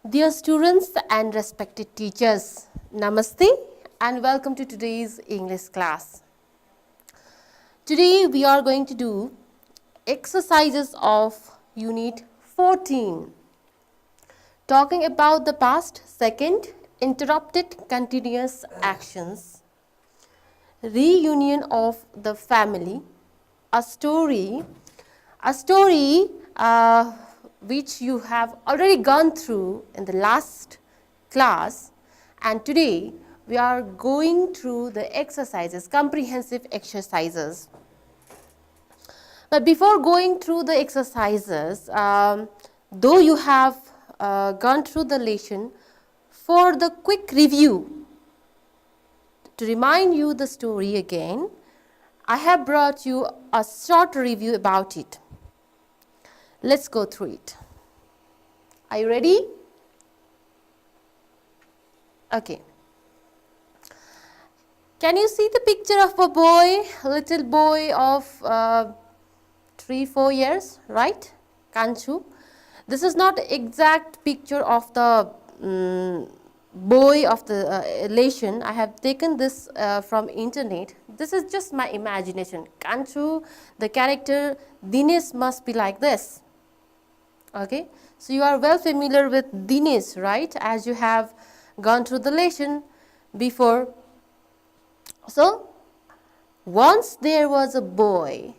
Dear students and respected teachers, Namaste and welcome to today's English class. Today we are going to do exercises of Unit 14, talking about the past second, interrupted continuous actions, reunion of the family, a story which you have already gone through in the last class, and today we are going through the exercises, comprehensive exercises. But before going through the exercises, though you have gone through the lesson, for the quick review, to remind you the story again, I have brought you a short review about it. Let's go through it. Are you ready? Okay. Can you see the picture of a boy, little boy of 3-4 years, right? Kanchu. This is not exact picture of the boy of the lesson. I have taken this from internet. This is just my imagination. Kanchu, the character Dinesh must be like this. Okay, so you are well familiar with Dinesh, right? As you have gone through the lesson before. So, once there was a boy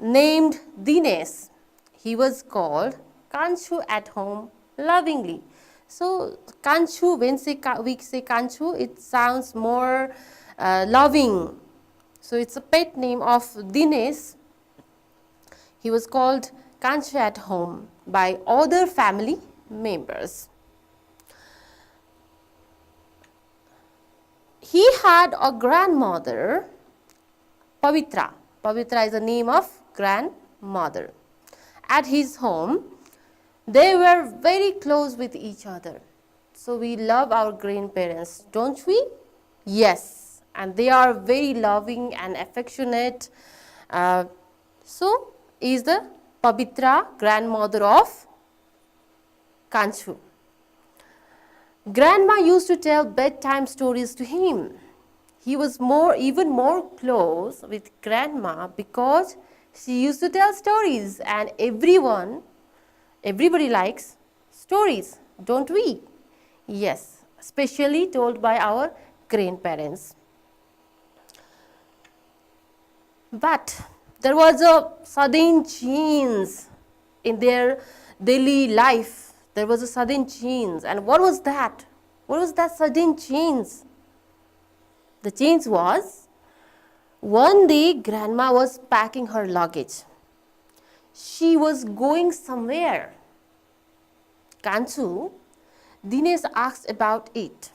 named Dinesh. He was called Kanchu at home lovingly. So, Kanchu, when we say Kanchu, it sounds more loving. So, it's a pet name of Dinesh. He was called Kanchu at home by other family members. He had a grandmother, Pavitra. Pavitra is the name of grandmother. At his home, they were very close with each other. So we love our grandparents, don't we? Yes, and they are very loving and affectionate. So is the Pavitra, grandmother of Kanchu. Grandma used to tell bedtime stories to him. He was even more close with grandma because she used to tell stories, and everybody likes stories, don't we? Yes, especially told by our grandparents. But there was a sudden change in their daily life. There was a sudden change. And what was that? What was that sudden change? The change was, one day grandma was packing her luggage. She was going somewhere. Kanchu, Dinesh asked about it.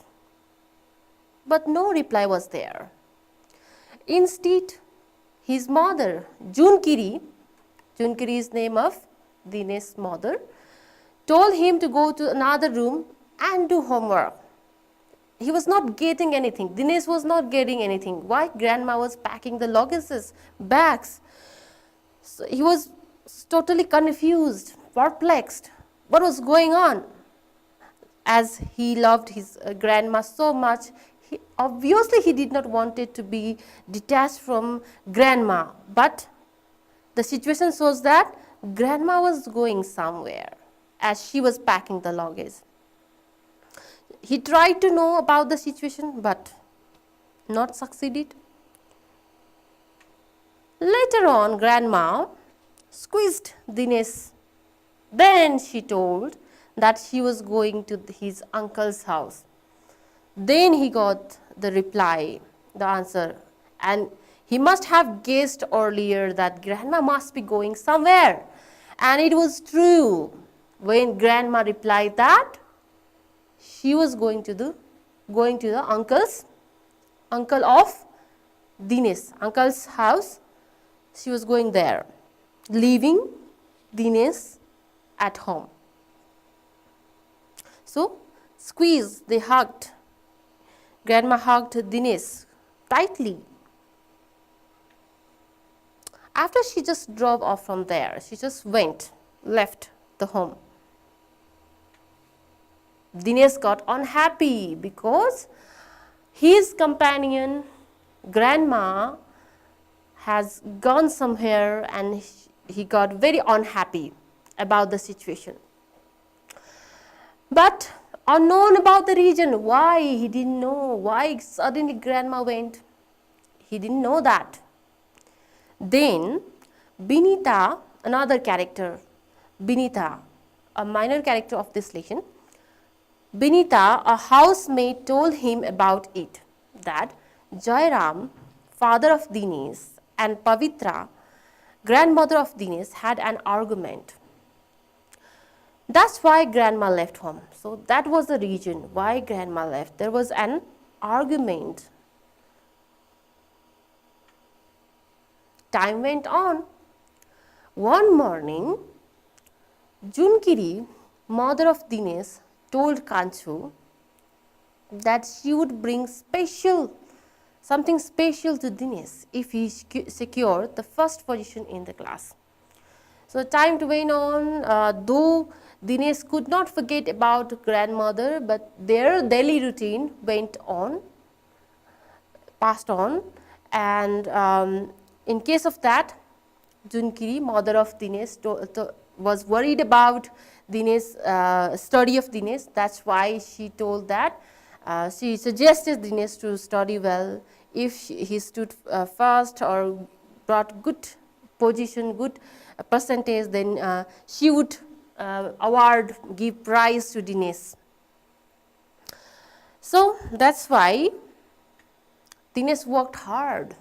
But no reply was there. Instead, his mother, Junkiri is name of Dinesh's mother, told him to go to another room and do homework. He was not getting anything. Dinesh was not getting anything. Why? Grandma was packing the luggages, bags. So he was totally confused, perplexed. What was going on? As he loved his grandma so much, obviously he did not want it to be detached from grandma. But the situation shows that grandma was going somewhere as she was packing the luggage. He tried to know about the situation, but not succeeded. Later on, grandma squeezed Dinesh. Then she told that she was going to his uncle's house. Then he got the reply, the answer, and he must have guessed earlier that grandma must be going somewhere. And it was true. When grandma replied that she was going to the uncle of Dinesh, uncle's house. She was going there, leaving Dinesh at home. So, squeeze, they hugged. Grandma hugged Dinesh tightly. After she just drove off from there, she just left the home. Dinesh got unhappy because his companion grandma has gone somewhere, and he got very unhappy about the situation. But unknown about the reason, why he didn't know, why suddenly grandma went, he didn't know that. Then Binita, another character, Binita, a minor character of this lesson, Binita, a housemaid, told him about it, that Jairam, father of Dinesh, and Pavitra, grandmother of Dinesh, had an argument. That's why grandma left home. So that was the reason why grandma left. There was an argument. Time went on. One morning, Junkiri, mother of Dinesh, told Kanchu that she would bring something special to Dinesh if he secured the first position in the class. So time went on, though Dinesh could not forget about grandmother, but their daily routine went on, passed on, and in case of that, Junkiri, mother of Dinesh, was worried about Dinesh, study of Dinesh. That's why she told that she suggested Dinesh to study well. If he stood first or brought good position, good percentage, then she would give prize to Dinesh. So that's why Dinesh worked hard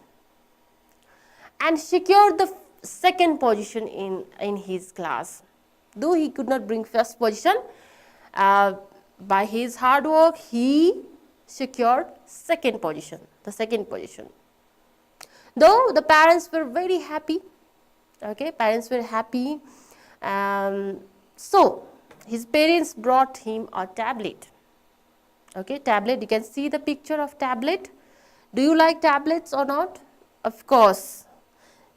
and secured the second position in his class. Though he could not bring first position, by his hard work he secured the second position. Though the parents were very happy, so his parents brought him a tablet. Tablet, you can see the picture of tablet. Do you like tablets or not? Of course.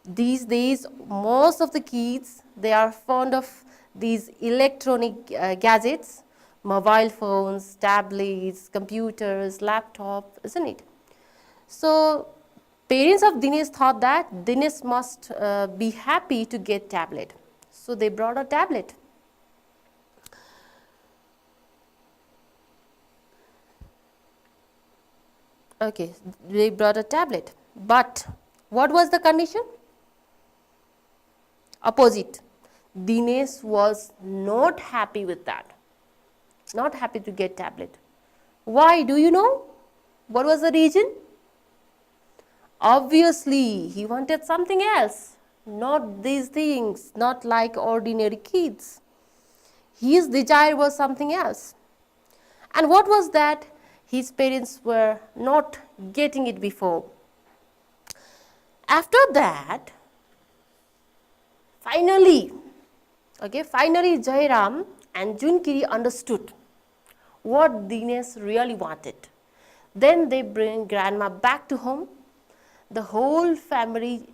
These days, most of the kids, they are fond of these electronic gadgets, mobile phones, tablets, computers, laptop, isn't it? So parents of Dinesh thought that Dinesh must be happy to get tablet. So they brought a tablet. Okay, they brought a tablet. But what was the condition? Opposite. Dinesh was not happy with that. Not happy to get tablet. Why? Do you know? What was the reason? Obviously, he wanted something else. Not these things, not like ordinary kids. His desire was something else. And what was that? His parents were not getting it before. After that, finally Jairam and Junkiri understood what Dinesh really wanted. Then they bring grandma back to home. The whole family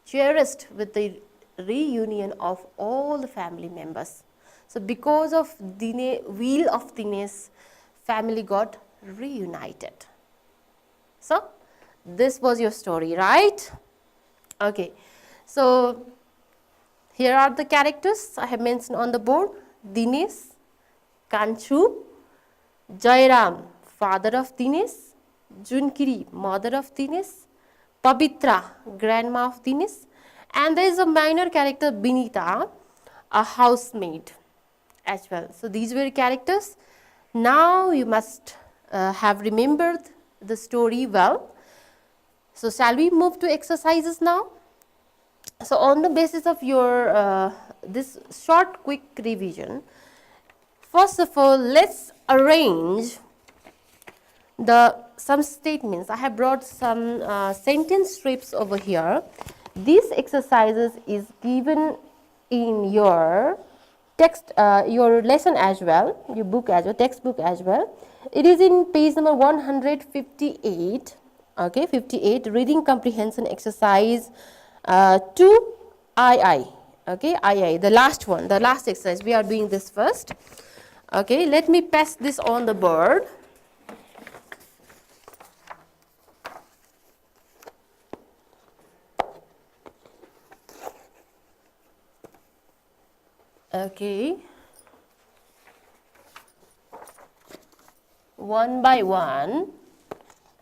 cheered with the reunion of all the family members. So because of will of Dinesh, family got reunited. So this was your story, right? Okay. So here are the characters I have mentioned on the board. Dinesh, Kanchu, Jairam, father of Dinesh, Junkiri, mother of Dinesh, Pavitra, grandma of Dinesh, and there is a minor character Binita, a housemaid as well. So these were characters. Now you must have remembered the story well. So shall we move to exercises now? So on the basis of your this short quick revision, first of all, let's arrange some statements. I have brought some sentence strips over here. These exercises is given in your text, your lesson as well, your book as well, textbook as well. It is in page number 158. Okay, 58, reading comprehension exercise 2II. Okay, II, the last one, the last exercise. We are doing this first. Okay, let me paste this on the board. Okay. One by one,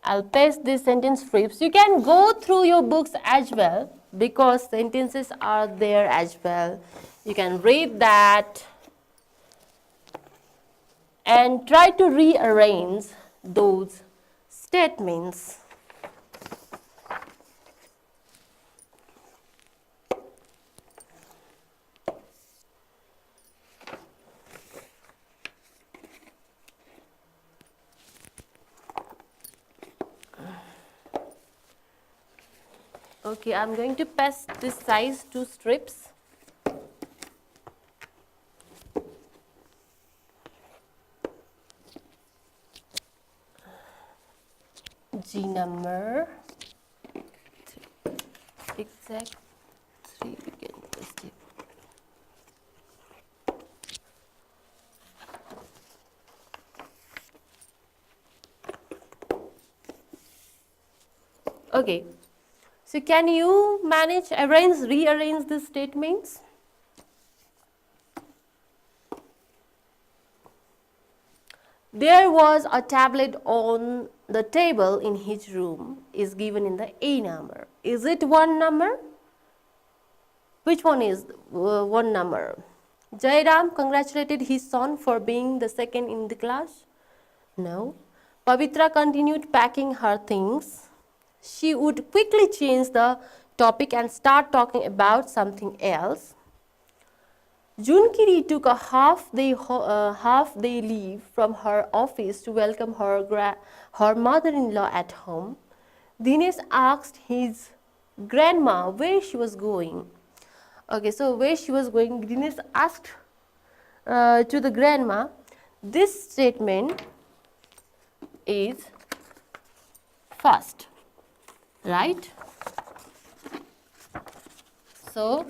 I'll paste these sentence strips. You can go through your books as well because sentences are there as well. You can read that and try to rearrange those statements. Okay, I'm going to paste this size 2 strips. G number, exact 3, we can paste it. Okay, so can you manage, rearrange these statements? There was a tablet on the table in his room is given in the A number. Is it one number? Which one is one number? Jairam congratulated his son for being the second in the class. No. Pavitra continued packing her things. She would quickly change the topic and start talking about something else. Junkiri took a half-day leave from her office to welcome her mother-in-law at home. Dinesh asked his grandma where she was going. Okay, so where she was going, Dinesh asked to the grandma. This statement is first, right? So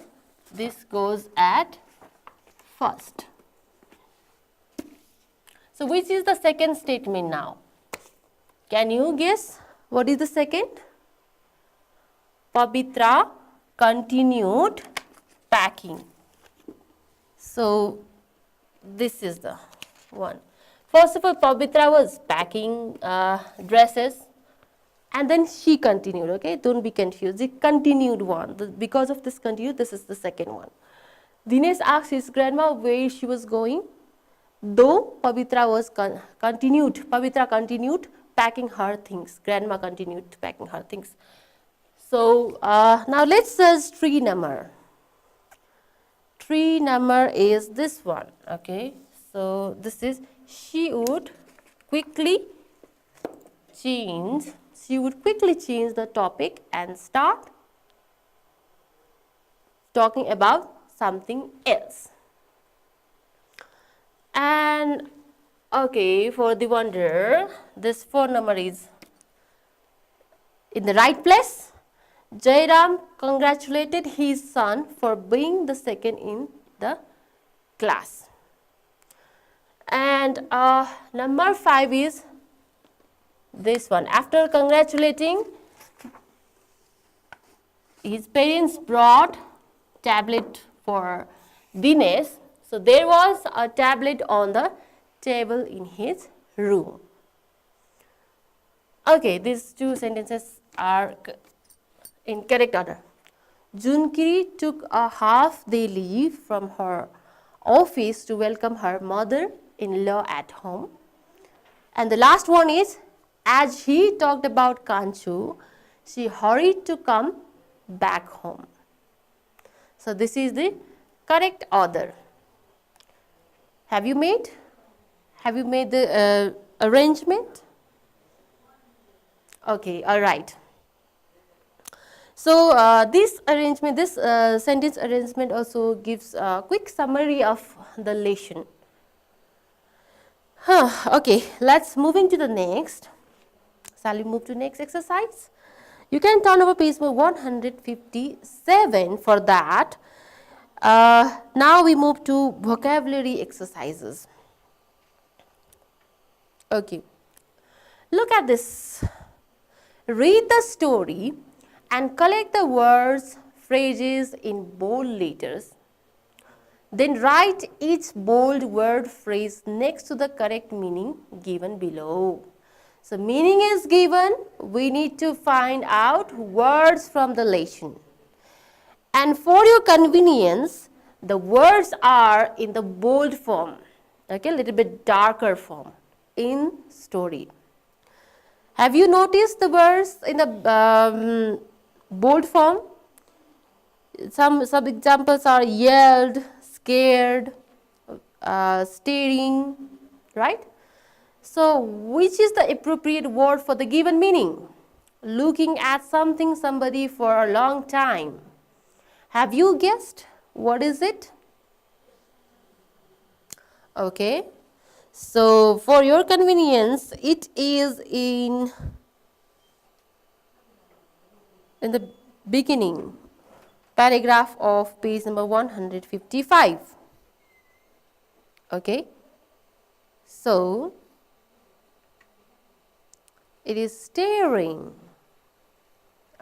this goes at first. So which is the second statement now? Can you guess what is the second? Pavitra continued packing. So this is the one. First of all, Pavitra was packing dresses and then she continued, okay? Don't be confused. The continued one. Because of this continued, this is the second one. Dinesh asked his grandma where she was going. Though Pavitra continued packing her things. Grandma continued packing her things. So now let's search tree number. Tree number is this one. Okay. So this is she would quickly change the topic and start talking about something else. And okay, for the wonder, this phone number is in the right place. Jairam congratulated his son for being the second in the class. And number 5 is this one. After congratulating, his parents brought tablet for Dinesh. So there was a tablet on the table in his room. Okay, these two sentences are in correct order. Junkiri took a half-day leave from her office to welcome her mother-in-law at home. And the last one is, as he talked about Kanchu, she hurried to come back home. So this is the correct order. Have you made the arrangement? Okay, all right. So this sentence arrangement also gives a quick summary of the lesson. Okay, let's move into the next. Shall we move to next exercise? You can turn over page 157 for that. Now we move to vocabulary exercises. Okay, look at this. Read the story and collect the words, phrases in bold letters. Then write each bold word phrase next to the correct meaning given below. So meaning is given, we need to find out words from the lesson. And for your convenience, the words are in the bold form, okay, a little bit darker form in story. Have you noticed the words in the bold form? Some examples are yelled, scared, staring, right? So, which is the appropriate word for the given meaning? Looking at something, somebody for a long time. Have you guessed? What is it? Okay. So, for your convenience, it is in the beginning paragraph of page number 155. Okay. So, it is staring.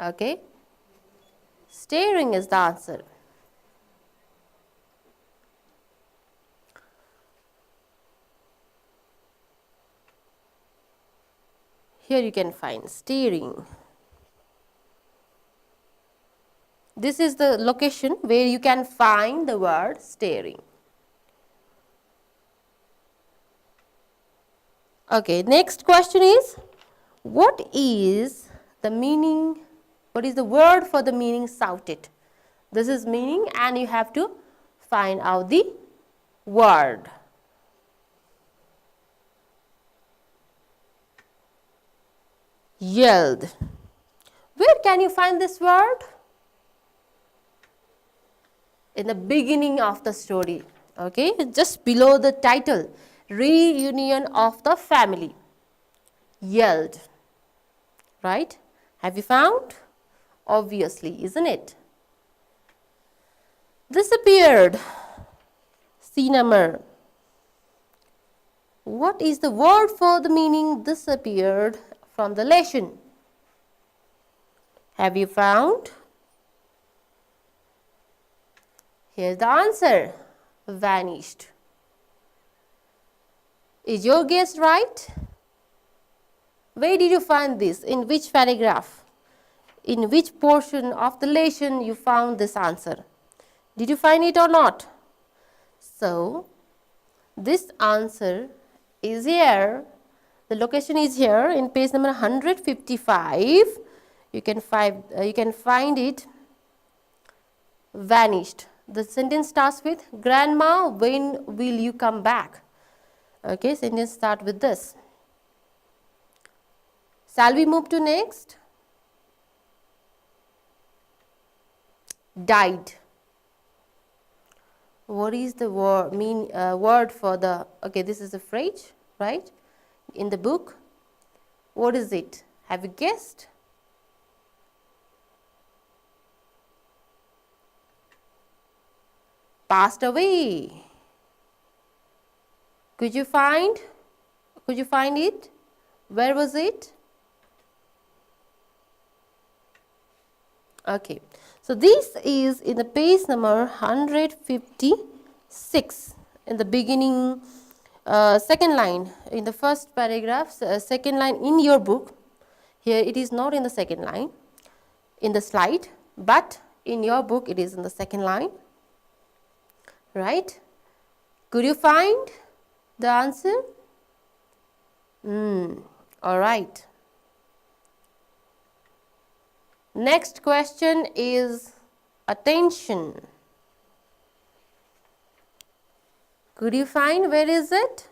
Okay. Staring is the answer. Here you can find staring. This is the location where you can find the word staring. Okay, next question is, what is the meaning, what is the word for the meaning shouted? This is meaning and you have to find out the word. Yelled. Where can you find this word? In the beginning of the story, okay, just below the title, reunion of the family. Yelled, right? Have you found? Obviously, isn't it? Disappeared. C number. What is the word for the meaning disappeared from the lesson? Have you found? Here's the answer. Vanished. Is your guess right? Where did you find this? In which paragraph? In which portion of the lesson you found this answer? Did you find it or not? So, this answer is here. The location is here in page number 155. You can find it. Vanished. The sentence starts with, Grandma, when will you come back? Okay, sentence start with this. Shall we move to next? Died. What is the word for the, okay, this is a phrase, right? In the book. What is it? Have you guessed? Passed away. Could you find it? Where was it? Okay. So this is in the page number 156 in the beginning, second line in the first paragraph, second line in your book. Here it is not in the second line in the slide, but in your book it is in the second line. Right? Could you find the answer? All right. Next question is attention. Could you find where is it?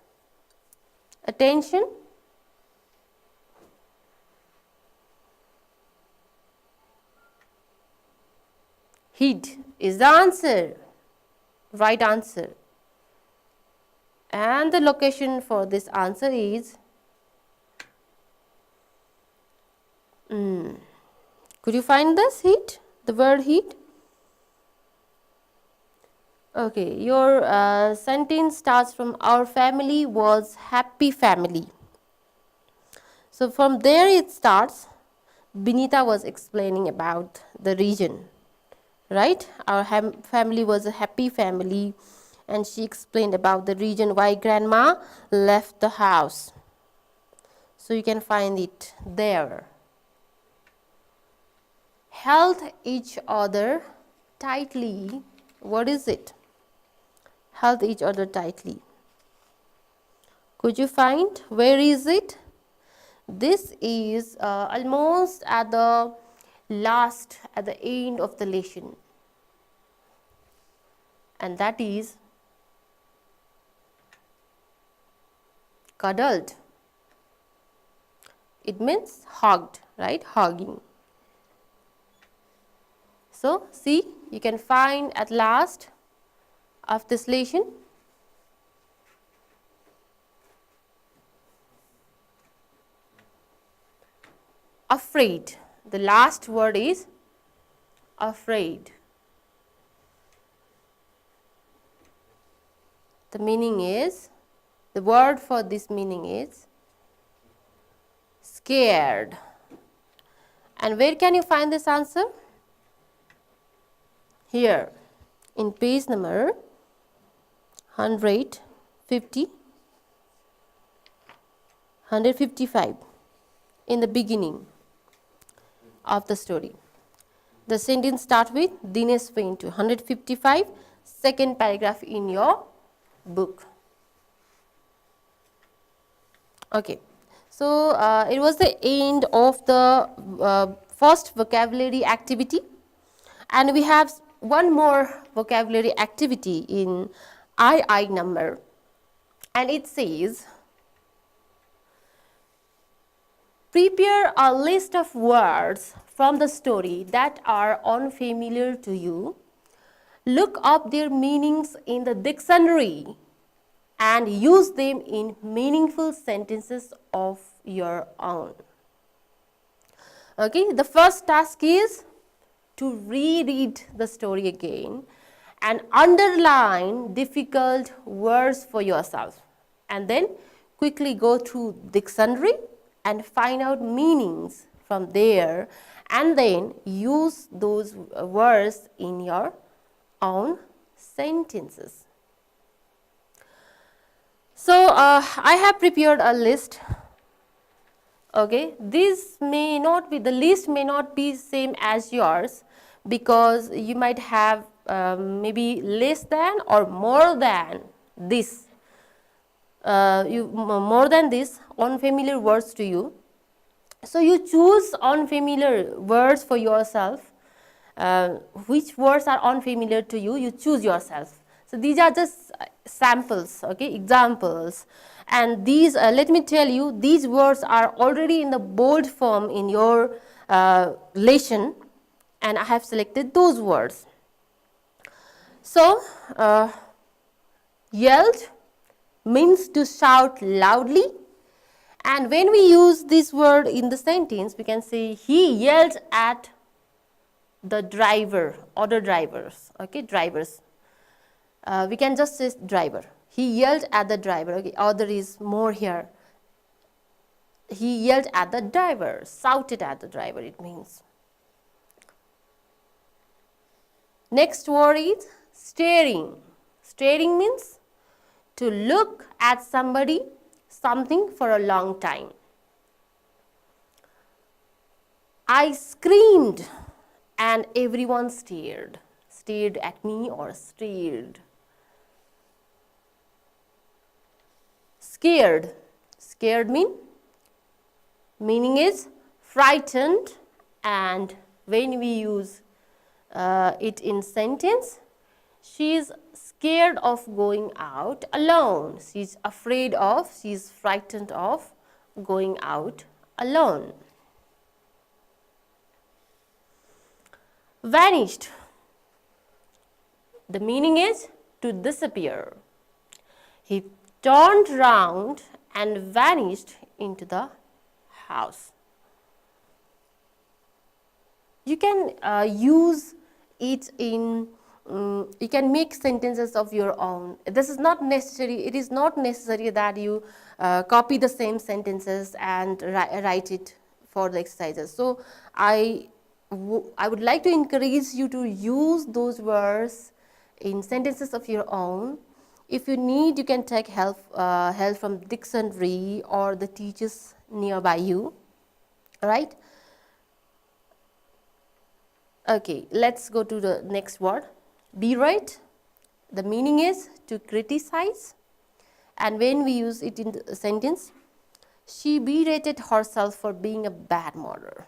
Attention. Heed is the answer. Right answer. And the location for this answer is could you find this heat? The word heat? Okay, your sentence starts from our family was happy family. So from there it starts. Binita was explaining about the region, right? Our family was a happy family, and she explained about the reason why grandma left the house. So you can find it there. Held each other tightly. What is it? Held each other tightly. Could you find where is it? This is almost at the end of the lesson, and that is cuddled. It means hugged, right? Hugging. So see, you can find at last of this lesson. Afraid. The last word is afraid. The meaning is, the word for this meaning is scared. And where can you find this answer? Here in page number 155 in the beginning of the story. The sentence starts with Dinesh went to 155, second paragraph in your book. Okay, so it was the end of the first vocabulary activity, and we have one more vocabulary activity in II number, and it says, prepare a list of words from the story that are unfamiliar to you. Look up their meanings in the dictionary and use them in meaningful sentences of your own. Okay, the first task is to reread the story again and underline difficult words for yourself, and then quickly go through dictionary and find out meanings from there, and then use those words in your own sentences. So I have prepared a list. Okay, this may not be, the list may not be same as yours, because you might have maybe less than or more than this, more than this unfamiliar words to you. So you choose unfamiliar words for yourself. Which words are unfamiliar to you, you choose yourself. So these are just samples, okay, examples, and these let me tell you, these words are already in the bold form in your lesson, and I have selected those words. So yelled means to shout loudly, and when we use this word in the sentence, we can say he yelled at the driver, other drivers, okay, drivers. We can just say driver. He yelled at the driver, okay, other is more here. He yelled at the driver, shouted at the driver, it means. Next word is staring. Staring means to look at somebody, something for a long time. I screamed and everyone stared. Stared at me or stared. Scared. Scared meaning is frightened, and when we use it in sentence, she is scared of going out alone. She is afraid of, she is frightened of going out alone. Vanished. The meaning is to disappear. He turned round and vanished into the house. You can use it in you can make sentences of your own. This is not necessary. It is not necessary that you copy the same sentences and write it for the exercises. So I would like to encourage you to use those words in sentences of your own. If you need, you can take help from dictionary or the teachers nearby you. Right? Okay, let's go to the next word. Berate. The meaning is to criticize, and when we use it in the sentence, she berated herself for being a bad mother.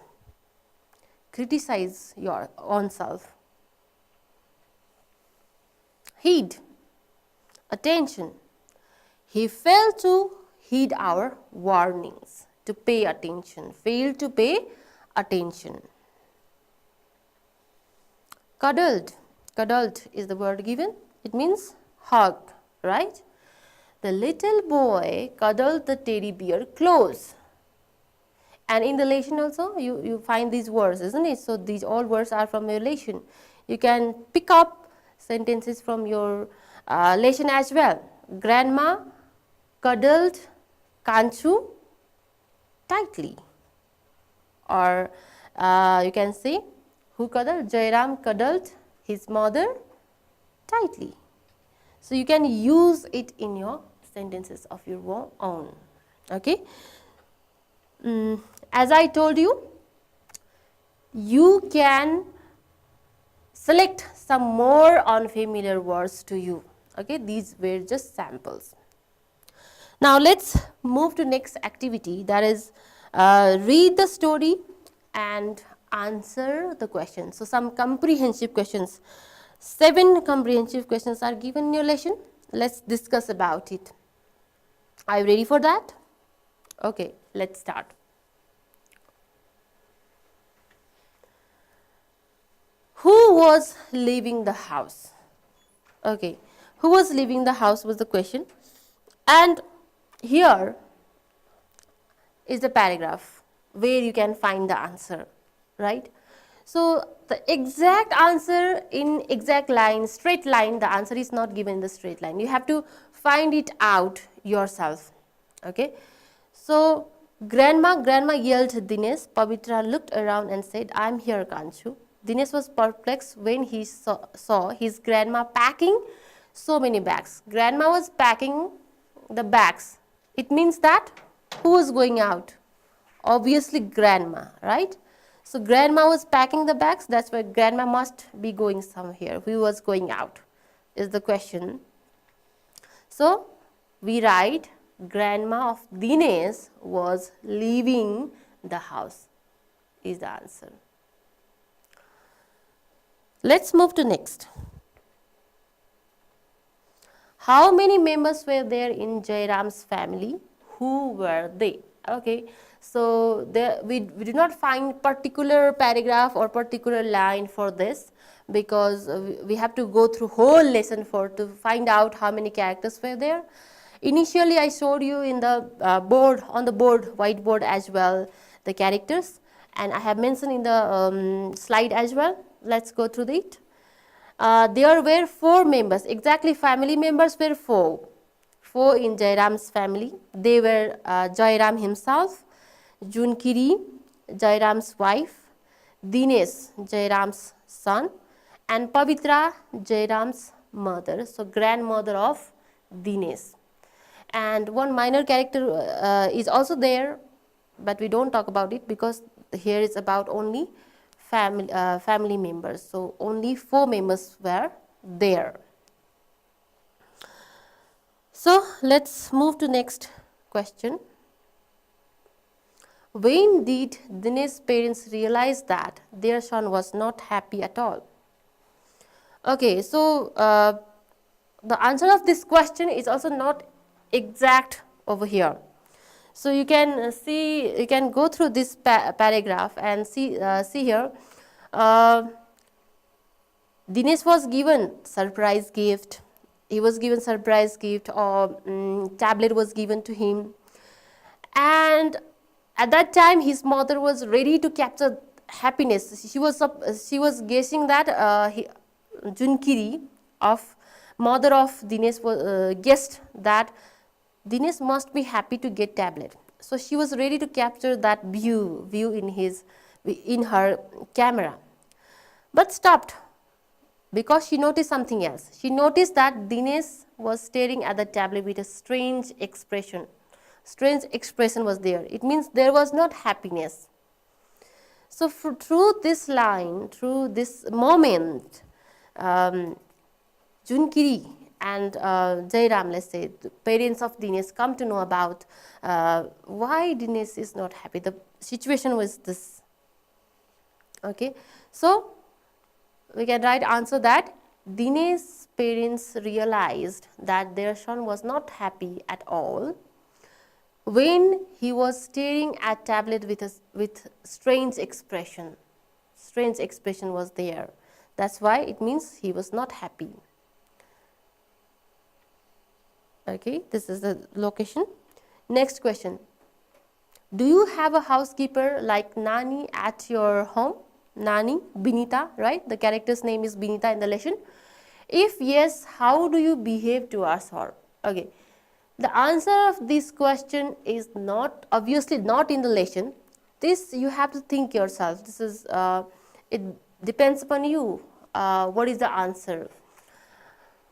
Criticize your own self. Heed. Attention. He failed to heed our warnings. To pay attention. Failed to pay attention. Cuddled. Cuddled is the word given. It means hug, right? The little boy cuddled the teddy bear close. And in the lesson also, you find these words, isn't it? So these all words are from your lesson. You can pick up sentences from your lesson as well. Grandma cuddled Kanchu tightly. Or you can say, who cuddled? Jairam cuddled his mother tightly. So you can use it in your sentences of your own. Okay. As I told you, you can select some more unfamiliar words to you. Okay, these were just samples. Now let's move to next activity, that is read the story and answer the question. So some comprehensive questions. 7 comprehensive questions are given in your lesson. Let's discuss about it. Are you ready for that? Okay, let's start. Who was leaving the house? Okay, who was leaving the house was the question. And here is the paragraph where you can find the answer, right? So the exact answer in exact line, straight line, the answer is not given in the straight line. You have to find it out yourself. Okay. So grandma yelled Dinesh. Pavitra looked around and said, "I'm here, Kanchu." Dinesh was perplexed when he saw his grandma packing so many bags. Grandma was packing the bags. It means that who was going out? Obviously grandma, right? So grandma was packing the bags, that's why grandma must be going somewhere. Who was going out is the question. So we write grandma of Dinesh was leaving the house is the answer. Let's move to next. How many members were there in Jairam's family? Who were they? Okay, so we did not find particular paragraph or particular line for this, because we have to go through whole lesson to find out how many characters were there. Initially I showed you in the whiteboard as well, the characters, and I have mentioned in the slide as well. Let's go through it. There were 4 members, exactly family members were 4. 4 in Jairam's family. They were Jairam himself, Junkiri, Jairam's wife, Dinesh, Jairam's son, and Pavitra, Jairam's mother, so grandmother of Dinesh. And one minor character is also there, but we don't talk about it because here is about only family members. So only 4 members were there. So let's move to next question. When did Dinesh's parents realize that their son was not happy at all? Okay, so the answer of this question is also not exact over here. So you can see, you can go through this paragraph and see here. Dinesh was given surprise gift. He was given surprise gift, or tablet was given to him, and at that time his mother was ready to capture happiness. She was guessing that Junkiri, of mother of Dinesh, guessed that Dinesh must be happy to get tablet. So she was ready to capture that view in her camera, but stopped because she noticed something else. She noticed that Dinesh was staring at the tablet with a strange expression. Strange expression was there. It means there was not happiness. So through this line, through this moment, Junkiri and Jairam, let's say, the parents of Dinesh, come to know about why Dinesh is not happy. The situation was this. Okay, so we can write answer that Dinesh's parents realized that their son was not happy at all when he was staring at tablet with strange expression. Strange expression was there. That's why it means he was not happy. Okay, this is the location. Next question. Do you have a housekeeper like Nani at your home? Nani, Binita, right? The character's name is Binita in the lesson. If yes, how do you behave towards her? Okay. The answer of this question is not, obviously not in the lesson. This you have to think yourself. This is, it depends upon you. What is the answer?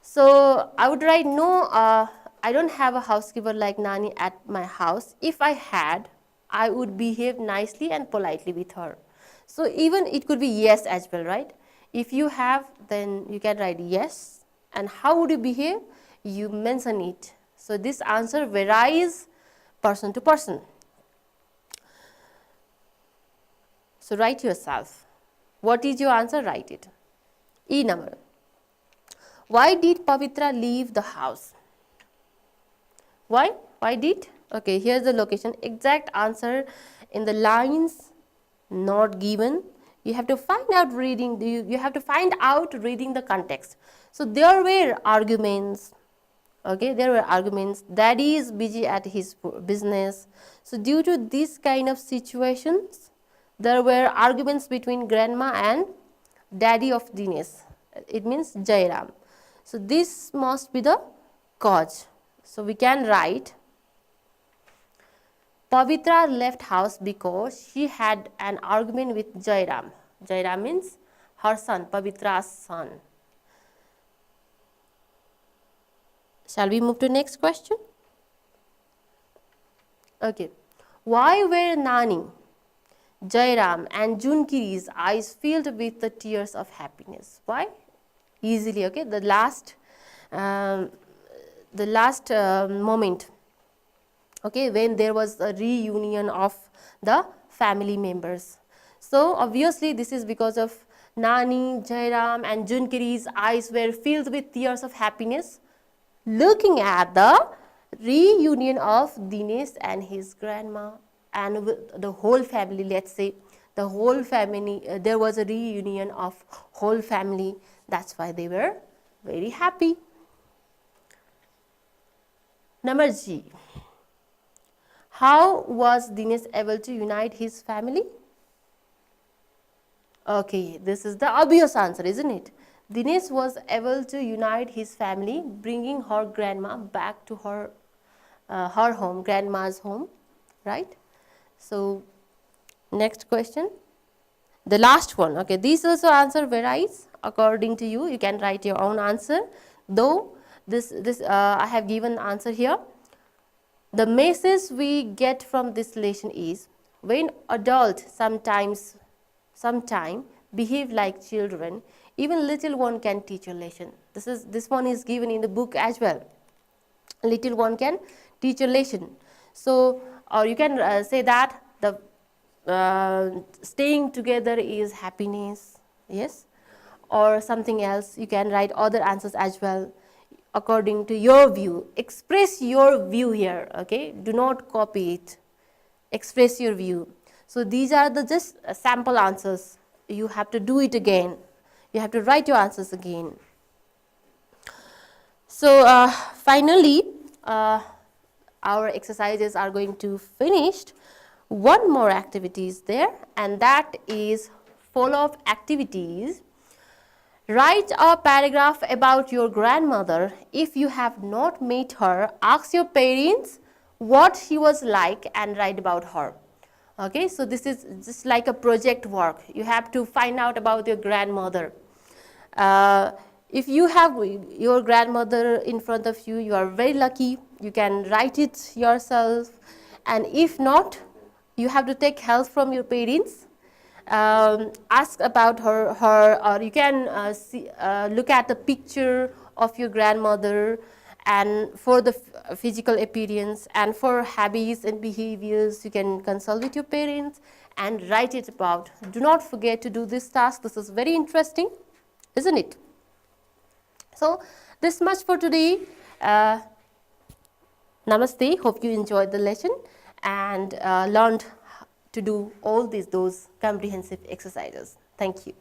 So I would write no, I don't have a housekeeper like Nani at my house. If I had, I would behave nicely and politely with her. So even it could be yes as well, right? If you have, then you can write yes. And how would you behave? You mention it. So this answer varies person to person. So write yourself. What is your answer? Write it. E number. Why did Pavitra leave the house? Why? Why did? Okay, here's the location. Exact answer in the lines not given. You have to find out reading. You have to find out reading the context. So there were arguments. Okay, there were arguments. Daddy is busy at his business. So due to this kind of situations, there were arguments between grandma and daddy of Dinesh. It means Jairam. So this must be the cause. So we can write Pavitra left house because she had an argument with Jairam. Jairam means her son, Pavitra's son. Shall we move to next question? Okay. Why were Nani, Jairam and Junkiri's eyes filled with the tears of happiness? Why? Easily, okay. The last moment, okay, when there was a reunion of the family members. So obviously this is because of Nani, Jairam and Junkiri's eyes were filled with tears of happiness looking at the reunion of Dinesh and his grandma and the whole family. Let's say the whole family, there was a reunion of whole family. That's why they were very happy. Number G. How was Dinesh able to unite his family? Okay, this is the obvious answer, isn't it? Dinesh was able to unite his family, bringing her grandma back to her home, grandma's home, right? So, next question. The last one, okay, these also answer varies according to you. You can write your own answer, though this I have given answer here. The message we get from this lesson is when adults sometime behave like children, even little one can teach a lesson. This one is given in the book as well. Little one can teach a lesson. So, or you can say that the staying together is happiness, yes, or something else. You can write other answers as well according to your view. Express your view here, okay? Do not copy it. Express your view. So these are the just sample answers. You have to do it again. You have to write your answers again. So finally, our exercises are going to finish. One more activity is there, and that is follow-up activities. Write a paragraph about your grandmother. If you have not met her, ask your parents what she was like and write about her. Okay, so this is just like a project work. You have to find out about your grandmother. If you have your grandmother in front of you, you are very lucky. You can write it yourself. And if not, you have to take help from your parents. Ask about her, or you can look at the picture of your grandmother, and for the physical appearance and for habits and behaviors, you can consult with your parents and write it about. Do not forget to do this task. This is very interesting, isn't it? So this much for today. Namaste. Hope you enjoyed the lesson and learned to do all those comprehensive exercises. Thank you.